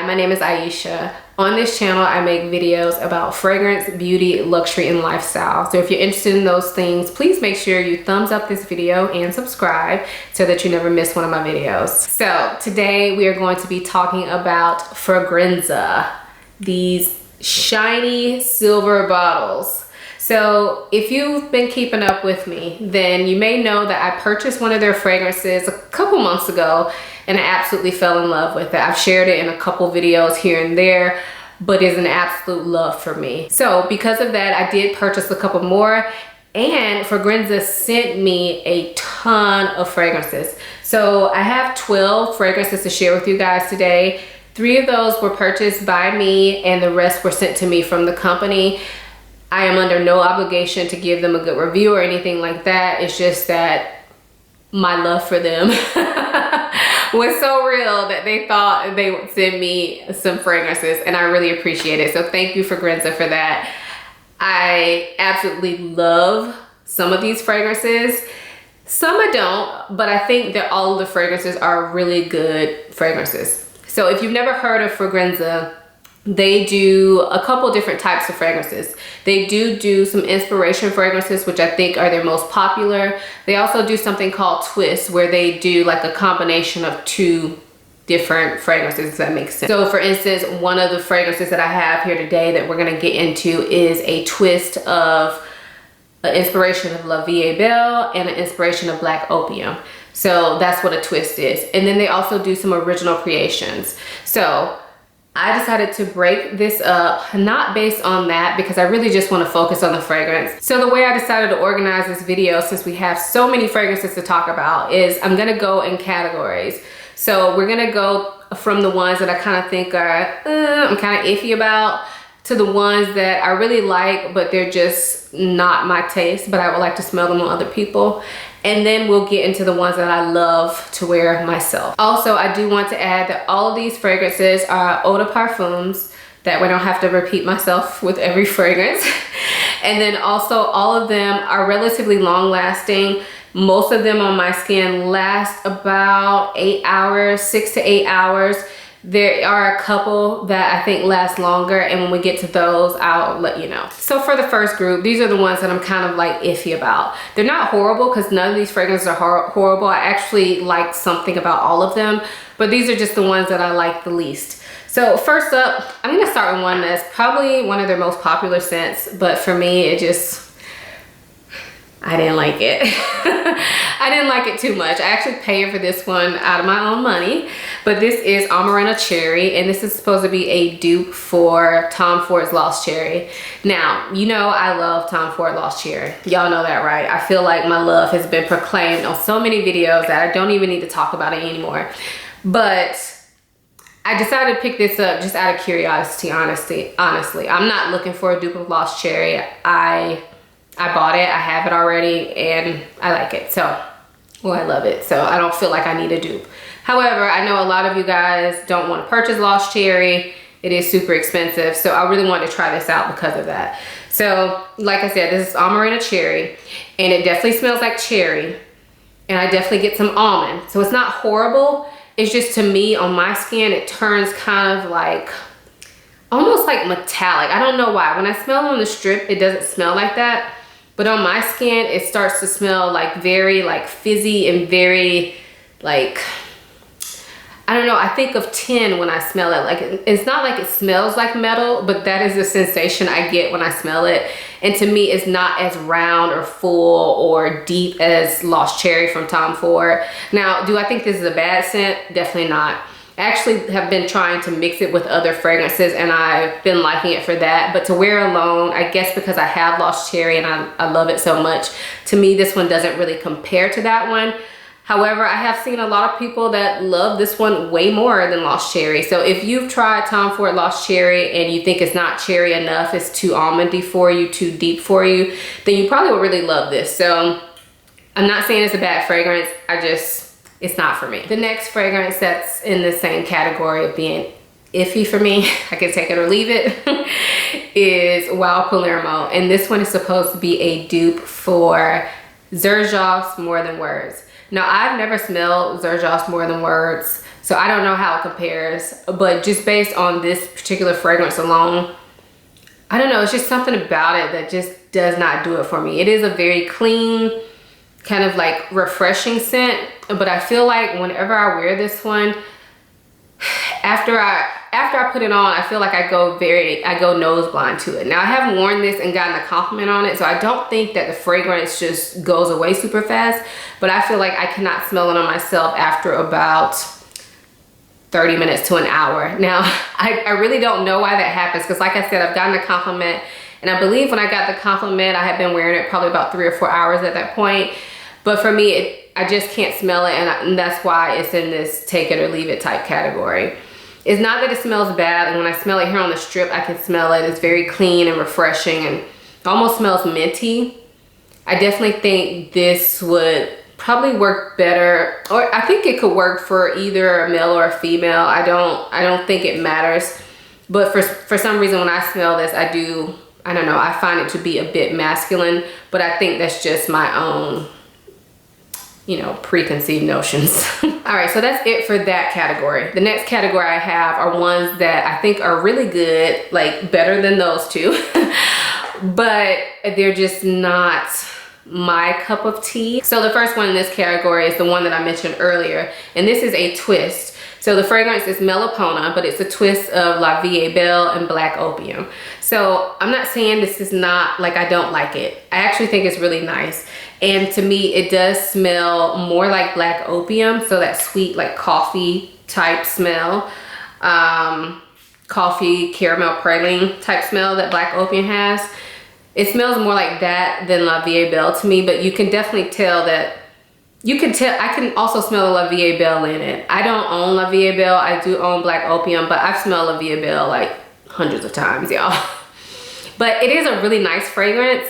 my name is Ayesha. On this channel, I make videos about fragrance, beauty, luxury, and lifestyle. So if you're interested in those things, please make sure you thumbs up this video and subscribe so that you never miss one of my videos. So today we are going to be talking about Fragrenza, these shiny silver bottles. So if you've been keeping up with me, then you may know that I purchased one of their fragrances a couple months ago and I absolutely fell in love with it. I've shared it in a couple videos here and there, but it's an absolute love for me. So because of that, I did purchase a couple more, and Fragrenza sent me a ton of fragrances. So I have 12 fragrances to share with you guys today. 3 of those were purchased by me and the rest were sent to me from the company. I am under no obligation to give them a good review or anything like that. It's just that my love for them was so real that they thought they would send me some fragrances, and I really appreciate it. So thank you, Fragrenza, for that. I absolutely love some of these fragrances. Some I don't, but I think that all of the fragrances are really good fragrances. So if you've never heard of Fragrenza, they do a couple different types of fragrances. They do some inspiration fragrances, which I think are their most popular. They also do something called twists, where they do like a combination of 2 different fragrances, if that makes sense. So for instance, one of the fragrances that I have here today that we're gonna get into is a twist of an inspiration of La Vie est Belle and an inspiration of Black Opium. So that's what a twist is. And then they also do some original creations. So I decided to break this up, not based on that, because I really just want to focus on the fragrance. So the way I decided to organize this video, since we have so many fragrances to talk about, is I'm gonna go in categories. So we're gonna go from the ones that I kind of think are, I'm kind of iffy about, to the ones that I really like, but they're just not my taste, but I would like to smell them on other people. And then we'll get into the ones that I love to wear myself. Also, I do want to add that all of these fragrances are eau de parfums, that way I don't have to repeat myself with every fragrance. And then also all of them are relatively long lasting. Most of them on my skin last about 8 hours, 6 to 8 hours. There are a couple that I think last longer, and when we get to those, I'll let you know. So for the first group, these are the ones that I'm kind of like iffy about. They're not horrible, because none of these fragrances are horrible. I actually like something about all of them, but these are just the ones that I like the least. So first up, I'm gonna start with one that's probably one of their most popular scents, but for me, it just, I didn't like it. I didn't like it too much. I actually paid for this one out of my own money, but this is Amarena Cherry, and this is supposed to be a dupe for Tom Ford's Lost Cherry. Now, you know I love Tom Ford Lost Cherry. Y'all know that, right? I feel like my love has been proclaimed on so many videos that I don't even need to talk about it anymore. But I decided to pick this up just out of curiosity, honestly. I'm not looking for a dupe of Lost Cherry. I bought it, I have it already, and I like it. So, well, I love it. So I don't feel like I need a dupe. However, I know a lot of you guys don't want to purchase Lost Cherry. It is super expensive. So I really wanted to try this out because of that. So like I said, this is Amarena Cherry, and it definitely smells like cherry. And I definitely get some almond. So it's not horrible. It's just, to me, on my skin, it turns kind of like, almost like metallic. I don't know why. When I smell it on the strip, it doesn't smell like that. But on my skin, it starts to smell like very like fizzy and very like, I don't know, I think of tin when I smell it. Like, it's not like it smells like metal, but that is the sensation I get when I smell it. And to me, it's not as round or full or deep as Lost Cherry from Tom Ford. Now, do I think this is a bad scent? Definitely not. I actually have been trying to mix it with other fragrances, and I've been liking it for that. But to wear alone, I guess because I have Lost Cherry and I love it so much, to me this one doesn't really compare to that one. However, I have seen a lot of people that love this one way more than Lost Cherry. So if you've tried Tom Ford Lost Cherry and you think it's not cherry enough, it's too almondy for you, too deep for you, then you probably would really love this. So I'm not saying it's a bad fragrance, it's not for me. The next fragrance that's in the same category of being iffy for me, I can take it or leave it, is Wild Palermo. And this one is supposed to be a dupe for Xerjoff's More Than Words. Now, I've never smelled Xerjoff's More Than Words, So I don't know how it compares, but just based on this particular fragrance alone, I don't know, it's just something about it that just does not do it for me. It is a very clean, kind of like refreshing scent, but I feel like whenever I wear this one, after I put it on, I feel like I go nose blind to it. Now I haven't worn this and gotten a compliment on it, so I don't think that the fragrance just goes away super fast, but I feel like I cannot smell it on myself after about 30 minutes to an hour. Now, I really don't know why that happens, because like I said, I've gotten a compliment, and I believe when I got the compliment, I had been wearing it probably about 3 or 4 hours at that point. But for me, I just can't smell it, and that's why it's in this take it or leave it type category. It's not that it smells bad, and when I smell it here on the strip, I can smell it. It's very clean and refreshing, and almost smells minty. I definitely think this would probably work better, or I think it could work for either a male or a female. I don't think it matters, but for some reason when I smell this, I don't know, I find it to be a bit masculine, but I think that's just my own, you know, preconceived notions. All right, so that's it for that category. The next category I have are ones that I think are really good, like better than those two, but they're just not my cup of tea. So the first one in this category is the one that I mentioned earlier, and this is a twist. So the fragrance is Melipona, but it's a twist of La Vie Belle and Black Opium. So I'm not saying this is not, like, I don't like it. I actually think it's really nice. And to me, it does smell more like Black Opium. So that sweet, like coffee type smell. Coffee, caramel praline type smell that Black Opium has. It smells more like that than La Vie Belle to me, but you can definitely tell that, I can also smell La Vie Belle in it. I don't own La Vie Belle, I do own Black Opium, but I've smelled La Vie Belle like hundreds of times, y'all. But it is a really nice fragrance.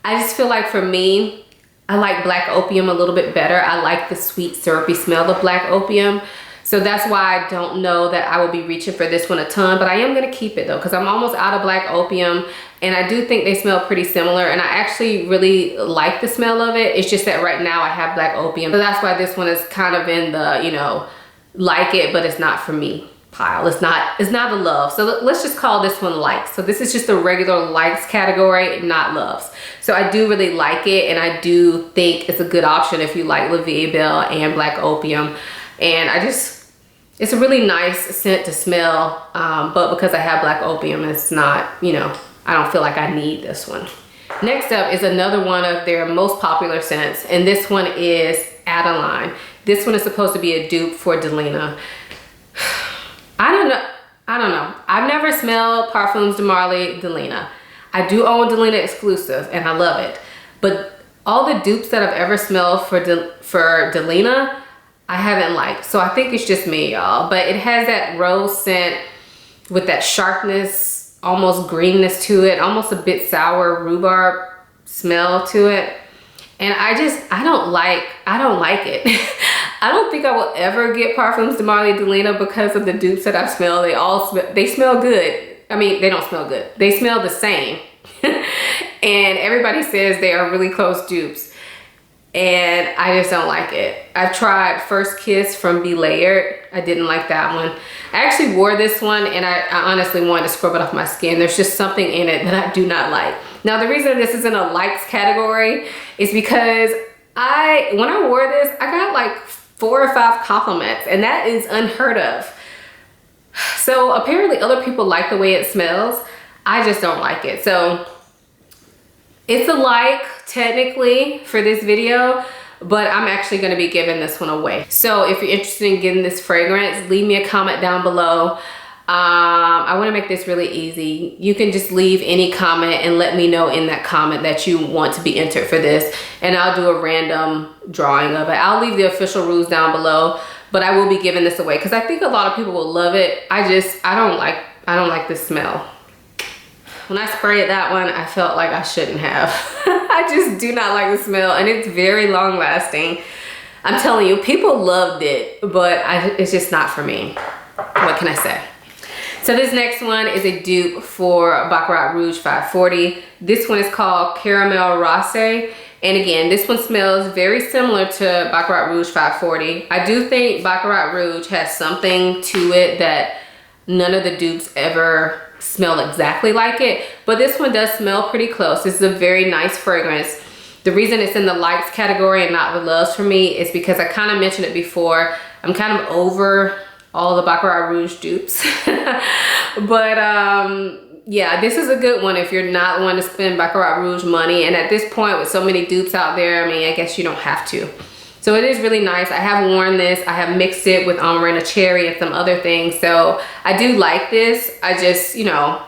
I just feel like for me, I like Black Opium a little bit better. I like the sweet syrupy smell of Black Opium. So that's why I don't know that I will be reaching for this one a ton, but I am gonna keep it though, because I'm almost out of Black Opium, and I do think they smell pretty similar, and I actually really like the smell of it. It's just that right now I have Black Opium, so that's why this one is kind of in the, you know, like it, but it's not for me pile. It's not a love. So let's just call this one likes. So this is just a regular likes category, not loves. So I do really like it, and I do think it's a good option if you like La Vie Belle and Black Opium. And it's a really nice scent to smell, but because I have Black Opium, it's not, you know, I don't feel like I need this one. Next up is another one of their most popular scents, and this one is Adeline. This one is supposed to be a dupe for Delina. I don't know. I've never smelled Parfums de Marly Delina. I do own Delina exclusive, and I love it. But all the dupes that I've ever smelled for Delina, I haven't liked. So I think it's just me, y'all. But it has that rose scent with that sharpness, almost greenness to it, almost a bit sour rhubarb smell to it. And I don't like it. I don't think I will ever get Parfums de Marly Delina because of the dupes that I've smelled. They smell good. I mean, they don't smell good. They smell the same. And everybody says they are really close dupes. And I just don't like it. I've tried First Kiss from Be Layered. I didn't like that one. I actually wore this one, and I honestly wanted to scrub it off my skin. There's just something in it that I do not like. Now, the reason this is in a likes category is because when I wore this, I got like 4 or 5 compliments, and that is unheard of. So apparently other people like the way it smells. I just don't like it. So it's a like technically for this video, but I'm actually going to be giving this one away. So if you're interested in getting this fragrance, leave me a comment down below. I want to make this really easy. You can just leave any comment and let me know in that comment that you want to be entered for this, and I'll do a random drawing of it. I'll leave the official rules down below, but I will be giving this away because I think a lot of people will love it. I don't like the smell. When I sprayed that one, I felt like I shouldn't have. I just do not like the smell, and it's very long lasting. I'm telling you, people loved it, but it's just not for me. What can I say? So this next one is a dupe for Baccarat Rouge 540. This one is called Caramelle Rose. And again, this one smells very similar to Baccarat Rouge 540. I do think Baccarat Rouge has something to it that none of the dupes ever smell exactly like it, but this one does smell pretty close. This is a very nice fragrance. The reason it's in the likes category and not the loves for me is because I kind of mentioned it before. I'm kind of over all the Baccarat Rouge dupes. But yeah, this is a good one if you're not one to spend Baccarat Rouge money. And at this point, with so many dupes out there, I mean, I guess you don't have to. So it is really nice. I have worn this. I have mixed it with Amarena Cherry and some other things. So I do like this. I just, you know,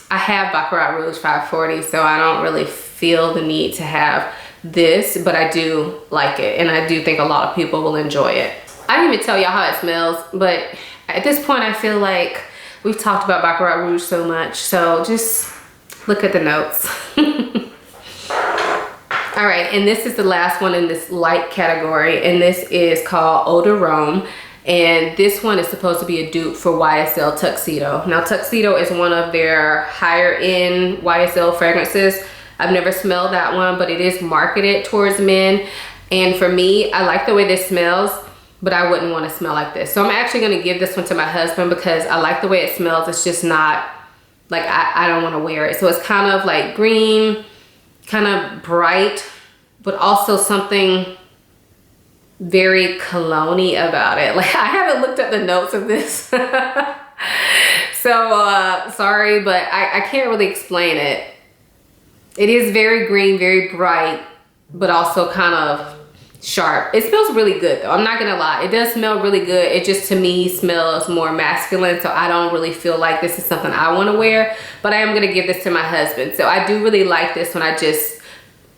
I have Baccarat Rouge 540, so I don't really feel the need to have this, but I do like it. And I do think a lot of people will enjoy it. I didn't even tell y'all how it smells, but at this point, I feel like we've talked about Baccarat Rouge so much. So just look at the notes. All right, and this is the last one in this light category, and this is called Eau de Rome. And this one is supposed to be a dupe for YSL Tuxedo. Now, Tuxedo is one of their higher end YSL fragrances. I've never smelled that one, but it is marketed towards men. And for me, I like the way this smells, but I wouldn't want to smell like this. So I'm actually going to give this one to my husband because I like the way it smells. It's just not, like, I don't want to wear it. So it's kind of like green, kind of bright, but also something very cologne-y about it. Like, I haven't looked at the notes of this. So sorry, but I can't really explain it. It is very green, very bright, but also kind of sharp. It smells really good though. I'm not gonna lie. It does smell really good. It just, to me, smells more masculine. So I don't really feel like this is something I want to wear, but I am gonna give this to my husband. So I do really like this one.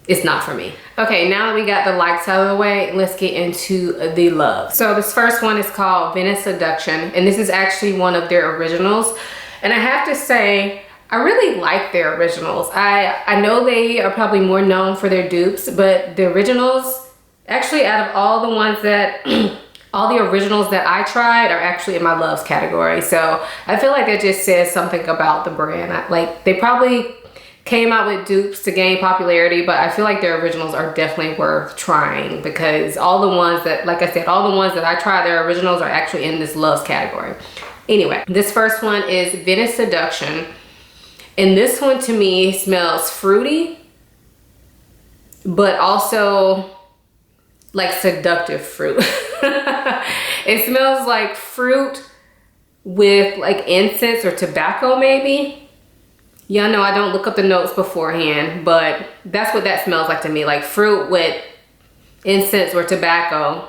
It's not for me. Okay, now that we got the likes out of the way, let's get into the love. So this first one is called Venice Seduction, and this is actually one of their originals. And I have to say, I really like their originals. I know they are probably more known for their dupes, but the originals, actually out of all the ones that, all the originals that I tried are actually in my loves category. So I feel like that just says something about the brand. Like, they probably came out with dupes to gain popularity, but I feel like their originals are definitely worth trying because all the ones that, like I said, all the ones that I tried, their originals are actually in this loves category. Anyway, this first one is Venice Seduction. And this one to me smells fruity, but also like seductive fruit. It smells like fruit with like incense or tobacco maybe. Y'all know I don't look up the notes beforehand, but that's what that smells like to me. Like fruit with incense or tobacco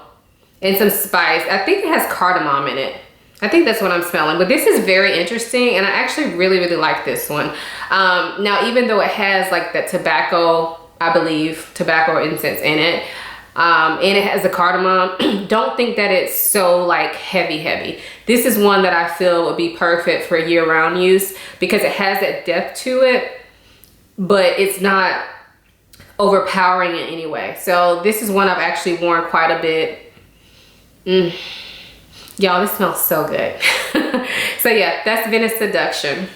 and some spice. I think it has cardamom in it. I think that's what I'm smelling, but this is very interesting and I actually really, really like this one. Now, even though it has like that tobacco, I believe, tobacco or incense in it, and it has the cardamom, don't think that it's so like heavy. This is one that I feel would be perfect for year-round use because it has that depth to it, but it's not overpowering in any way. So this is one I've actually worn quite a bit. Y'all, this smells so good. So yeah, that's Venice Seduction.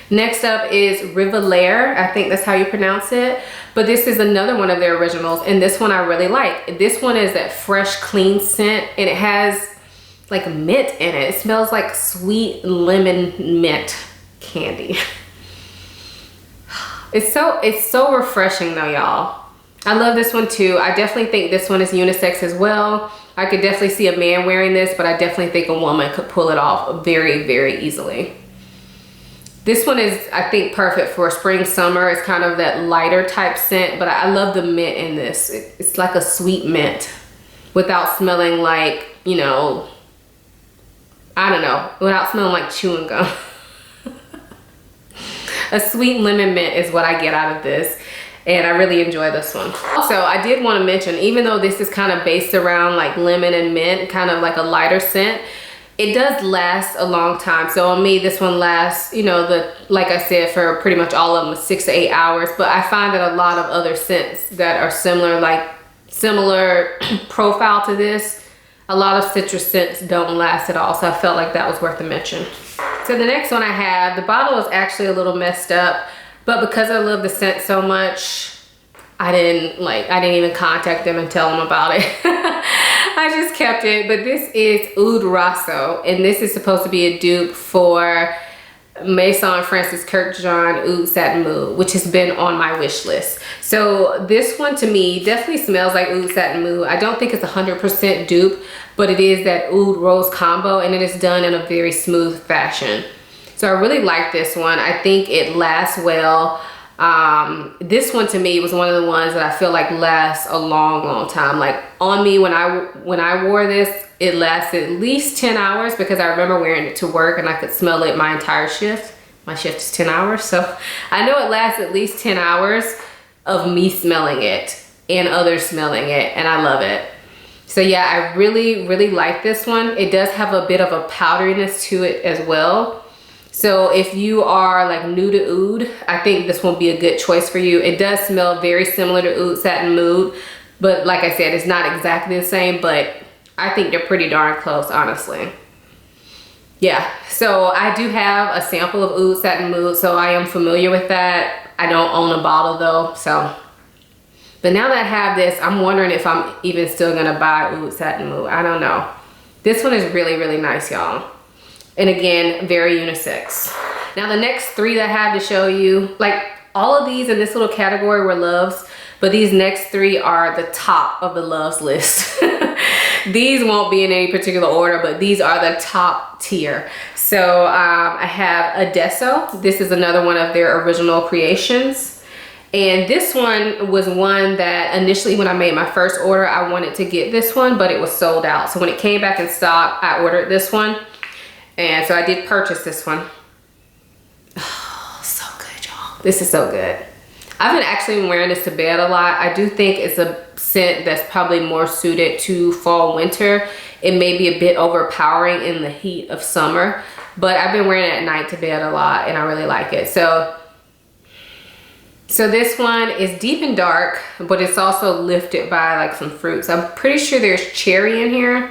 Next up is Rivelare. I think that's how you pronounce it. But this is another one of their originals, and this one I really like. This one is that fresh, clean scent, and it has like mint in it. It smells like sweet lemon mint candy. It's so refreshing though, y'all. I love this one too. I definitely think this one is unisex as well. I could definitely see a man wearing this, but I definitely think a woman could pull it off very, very easily. This one is, I think, perfect for spring, summer. It's kind of that lighter type scent, but I love the mint in this. It's like a sweet mint without smelling like, you know, I don't know, without smelling like chewing gum. A sweet lemon mint is what I get out of this. And I really enjoy this one. Also, I did want to mention, even though this is kind of based around like lemon and mint, kind of like a lighter scent, it does last a long time. So on me, this one lasts, you know, like I said, for pretty much all of them, 6 to 8 hours. But I find that a lot of other scents that are similar profile to this, a lot of citrus scents don't last at all. So I felt like that was worth a mention. So So the next one I have, the bottle is actually a little messed up, but because I love the scent so much, I didn't even contact them and tell them about it. I just kept it. But this is Oud Raso, and this is supposed to be a dupe for Maison Francis Kurkdjian Oud Satin Mood, which has been on my wish list. So this one to me definitely smells like Oud Satin Mood. I don't think it's 100% dupe, but it is that Oud Rose combo, and it is done in a very smooth fashion. So I really like this one. I think it lasts well. This one to me was one of the ones that I feel like lasts a long time. Like on me, when I wore this, it lasted at least 10 hours because I remember wearing it to work and I could smell it my entire shift. My shift is 10 hours, so I know it lasts at least 10 hours of me smelling it and others smelling it, and I love it. So yeah, I really like this one. It does have a bit of a powderiness to it as well. So if you are like new to Oud, I think this will be a good choice for you. It does smell very similar to Oud Satin Mood, but like I said, it's not exactly the same, but I think they're pretty darn close, honestly. Yeah, so I do have a sample of Oud Satin Mood, so I am familiar with that. I don't own a bottle though, so. But now that I have this, I'm wondering if I'm even still gonna buy Oud Satin Mood. I don't know. This one is really nice, y'all. And again, very unisex. Now the next three that I have to show you, like all of these in this little category were loves, but these next three are the top of the loves list. These won't be in any particular order, but these are the top tier. So I have Adesso. This is another one of their original creations. And this one was one that initially when I made my first order, I wanted to get this one, but it was sold out. So when it came back in stock, I ordered this one. And so I did purchase this one. Oh, so good, y'all. This is so good. I've been actually wearing this to bed a lot. I do think it's a scent that's probably more suited to fall, winter. It may be a bit overpowering in the heat of summer, but I've been wearing it at night to bed a lot and I really like it. So this one is deep and dark, but it's also lifted by like some fruits. I'm pretty sure there's cherry in here.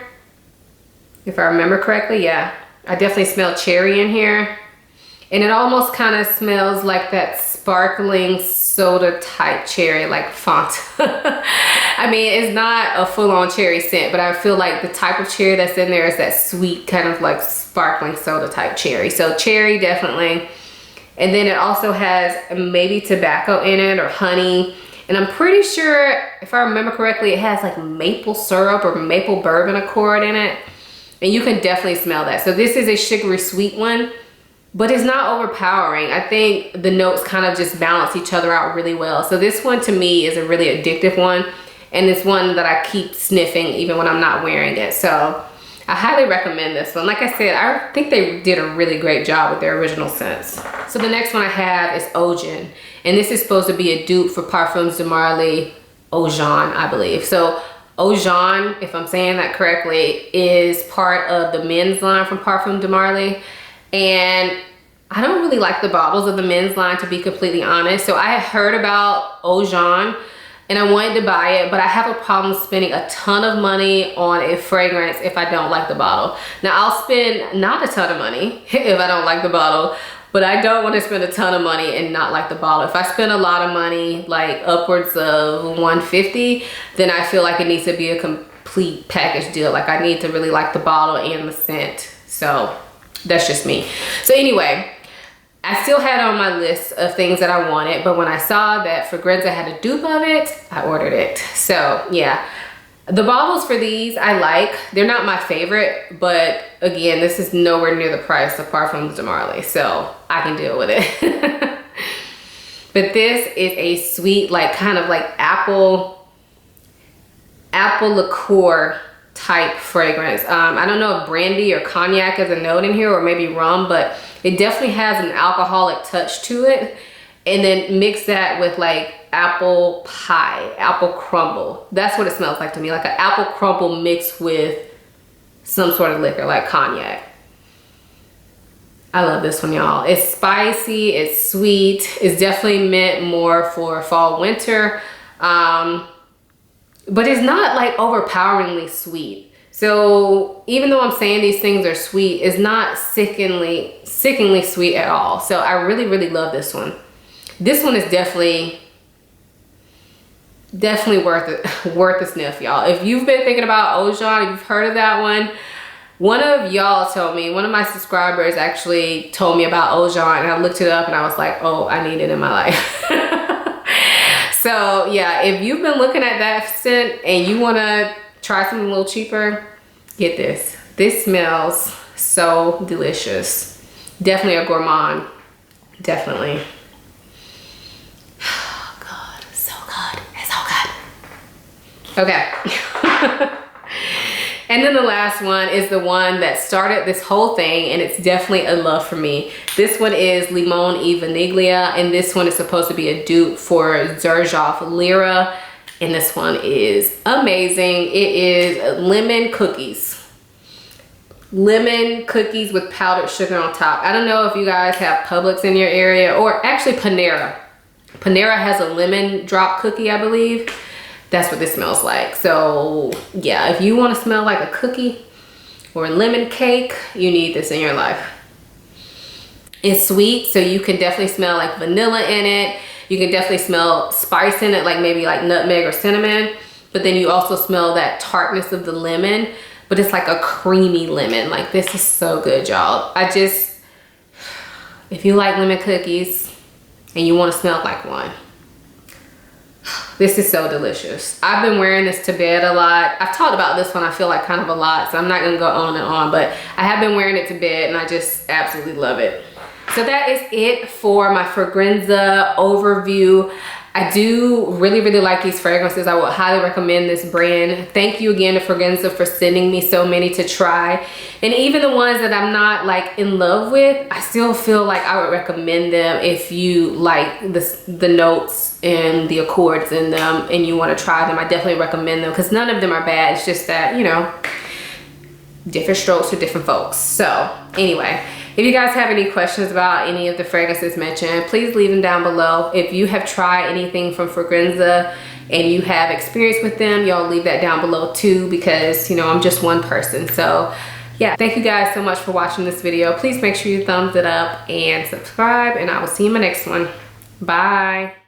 If I remember correctly, yeah. I definitely smell cherry in here. And it almost kind of smells like that sparkling soda type cherry, like Font. I mean, it's not a full-on cherry scent, but I feel like the type of cherry that's in there is that sweet kind of like sparkling soda type cherry. So cherry definitely. And then it also has maybe tobacco in it or honey. And I'm pretty sure, if I remember correctly, it has like maple syrup or maple bourbon accord in it. And you can definitely smell that. So this is a sugary sweet one, but it's not overpowering. I think the notes kind of just balance each other out really well. So this one to me is a really addictive one. And it's one that I keep sniffing even when I'm not wearing it. So I highly recommend this one. Like I said, I think they did a really great job with their original scents. So the next one I have is Ojen. And this is supposed to be a dupe for Parfums de Marly Ojen, I believe. So Ojen, if I'm saying that correctly, is part of the men's line from Parfums de Marly. And I don't really like the bottles of the men's line, to be completely honest. So I had heard about Ojen and I wanted to buy it, but I have a problem spending a ton of money on a fragrance if I don't like the bottle. Now I'll spend not a ton of money if I don't like the bottle, but I don't want to spend a ton of money and not like the bottle. If I spend a lot of money, like upwards of $150, then I feel like it needs to be a complete package deal. Like I need to really like the bottle and the scent. So that's just me. So anyway, I still had on my list of things that I wanted, but when I saw that Fragrenza had a dupe of it, I ordered it. So yeah, the bottles for these I like. They're not my favorite, but again, this is nowhere near the price of Parfums de Marly, so I can deal with it. But this is a sweet, like kind of like apple liqueur type fragrance. I don't know if brandy or cognac is a note in here, or maybe rum, but it definitely has an alcoholic touch to it. And then mix that with like apple pie, apple crumble. That's what it smells like to me, like an apple crumble mixed with some sort of liquor like cognac. I love this one, y'all. It's spicy, it's sweet. It's definitely meant more for fall, winter. But it's not like overpoweringly sweet. So even though I'm saying these things are sweet, it's not sickeningly sweet at all. So I really, really love this one. This one is definitely worth a sniff, y'all. If you've been thinking about Ojen, if you've heard of that one of y'all told me, one of my subscribers actually told me about Ojen, and I looked it up and I was like, oh, I need it in my life. So yeah, if you've been looking at that scent and you want to try something a little cheaper, get this. This smells so delicious. Definitely a gourmand. Definitely. Oh God, so good. It's so good. Okay. And then the last one is the one that started this whole thing, and it's definitely a love for me. This one is Limone E Vaniglia, and this one is supposed to be a dupe for Xerjoff Lyra, and this one is amazing. It is lemon cookies. Lemon cookies with powdered sugar on top. I don't know if you guys have Publix in your area, or actually Panera. Panera has a lemon drop cookie, I believe. That's what this smells like. So yeah, if you want to smell like a cookie or a lemon cake, you need this in your life. It's sweet, so you can definitely smell like vanilla in it. You can definitely smell spice in it, like maybe like nutmeg or cinnamon. But then you also smell that tartness of the lemon, but it's like a creamy lemon. Like, this is so good, y'all. If you like lemon cookies and you want to smell like one, this is so delicious. I've been wearing this to bed a lot. I've talked about this one, I feel like, kind of a lot, so I'm not gonna go on and on, but I have been wearing it to bed and I just absolutely love it. So that is it for my Fragrenza overview. I do really, really like these fragrances. I would highly recommend this brand. Thank you again to Fragrenza for sending me so many to try. And even the ones that I'm not like in love with, I still feel like I would recommend them if you like the notes and the accords in them and you want to try them. I definitely recommend them because none of them are bad. It's just that, you know, different strokes for different folks. So anyway, if you guys have any questions about any of the fragrances mentioned, please leave them down below. If you have tried anything from Fragrenza and you have experience with them, y'all leave that down below too, because, you know, I'm just one person. So yeah, thank you guys so much for watching this video. Please make sure you thumbs it up and subscribe, and I will see you in my next one. Bye.